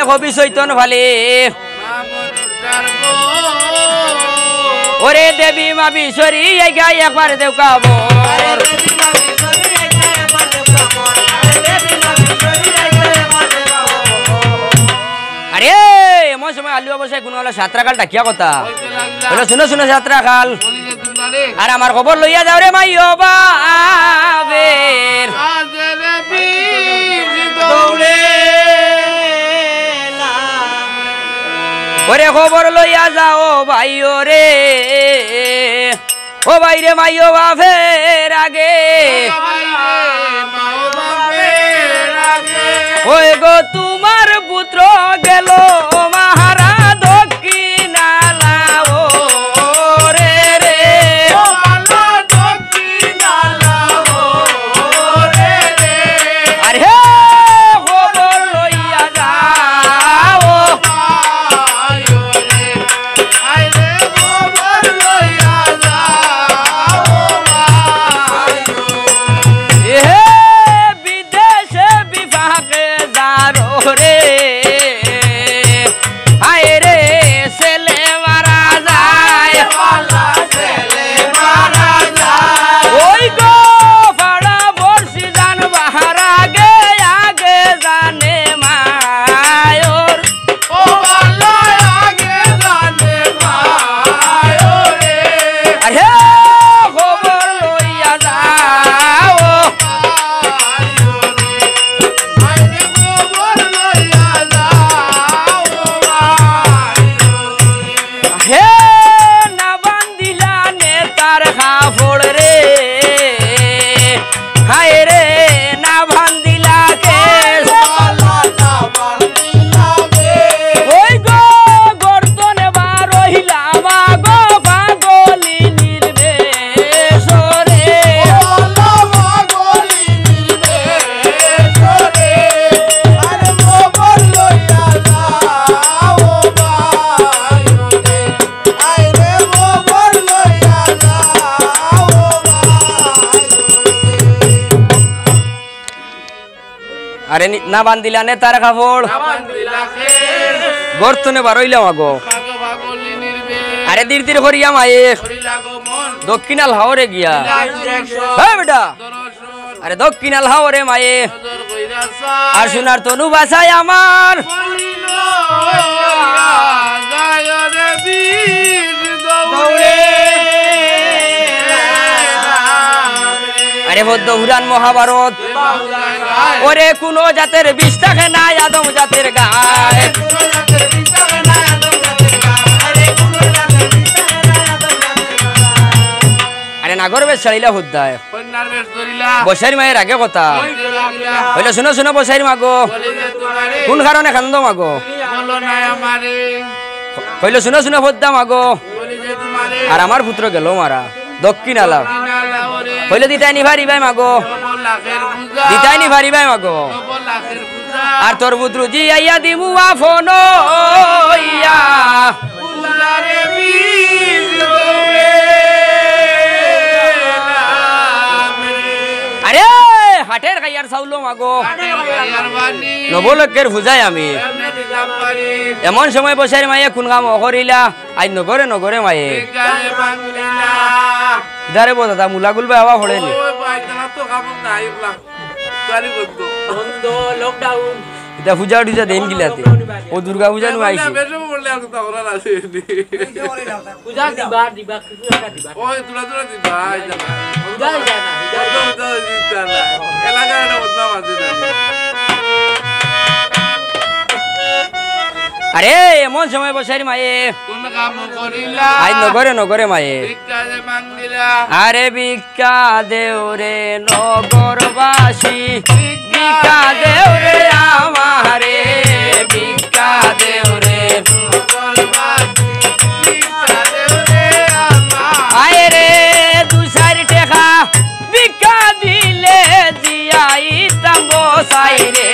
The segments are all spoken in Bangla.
কবি চৈতন ভালে ওরে দেবী মা বিশ্বরী এই গাই একবার দেও কাবর আরে এমন সময় আলু অবশ্যই কোনো হলো সাতরাখাল ডাকিয়া কথা বলে শুনো শুনো সাতরাখাল আর আমার খবর লইয়া যাও রে মাইও বাবের ওরে খবর লইয়া যাও ভাইও রে ও ভাই রে মাইও বাবের আগে ওই গো তোমার পুত্র গেল মহারা দক্ষিণালা ও রে রে আরে খবর লইয়া যাও বিদেশে বিভাগে যারো রে আয় রে ছেলে মারা যায় ওই গো পাড়া বর্ষি জান বাহার আগে আগে জানে মায়োর আরে খবর লইয়া যাও হে না বান্দিলা নেতার খাফড় রে হায় রে না বান্দিলা কে ওই গো গর্দনে বার রহিলা মা গো পাগলি নির্বেশ রে আরে না বান্দিলা নেতার খাফড় গর্দনে বার রহিলা মা গো আরে ধীর ধীর করিয়া মায়ে দক্ষিণাল হাওরে গিয়া হ্যাঁ বেটা আরে দক্ষিণাল হাওরে মায়ে আর সোনার তনু বাসায় আমার আরে বদ্ধ হুরান মহাভারত ওরে কোন জাতের বিষ থাকে না আদম জাতের গায়ে আরে নাগর বেশ চালিলা হুদ্দায় বসাইর মায়ের আগে কথা হইলে শুনো শুনো বসাইর মাগো কোন কারণে খান্দ মাগো হইলে শুনো শুনো হুদ্দা মাগো আর আমার পুত্র গেল মারা দক্ষিণ আলা হইলে দিতাই নিভারি ভাই মাগো দিতাই নিভারি ভাই মাগো আর তোর পুত্র জি আইয়া দিমু ফোন ইয়া আরে হাটের গাইয়ার চাউলো মাগো নবলকের বুঝাই আমি এমন সময় বসাই মাইয়া কোন কাম করিলা আজ নগরে নগরে মায়ে দারে বো দাদা মুলা গুলবে হাওয়া হড়েনি এটা পূজা উঠিছে দেন গিলাতে ও দুর্গা পূজা নু আইছে পূজা দিবা দিবা ওই তুলা তুলা দিবা এলাকাটা বদনাম আছে আরে এমন সময় বসাই মায়ে কোন কাম করিলা আই নগরে নগরে মায়ে ভিক্ষা দে মাঙ্গিলা আরে ভিক্ষা দেও রে নগরবাসী ভিক্ষা দেও রে আমারে ভিক্ষা দেও রে নগরবাসী ভিক্ষা দেও রে আমারে আয় রে দু চার টাকা ভিক্ষা দিলে দিয়াই তাম বসাই রে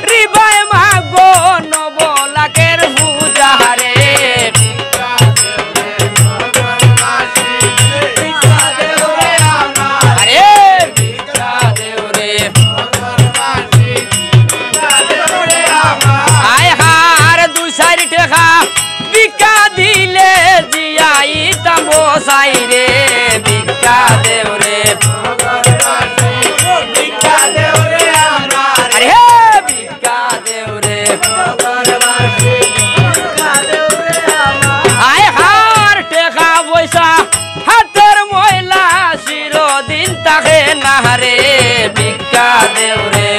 রিবাই মাগো না রে ভিক্ষা দেও রে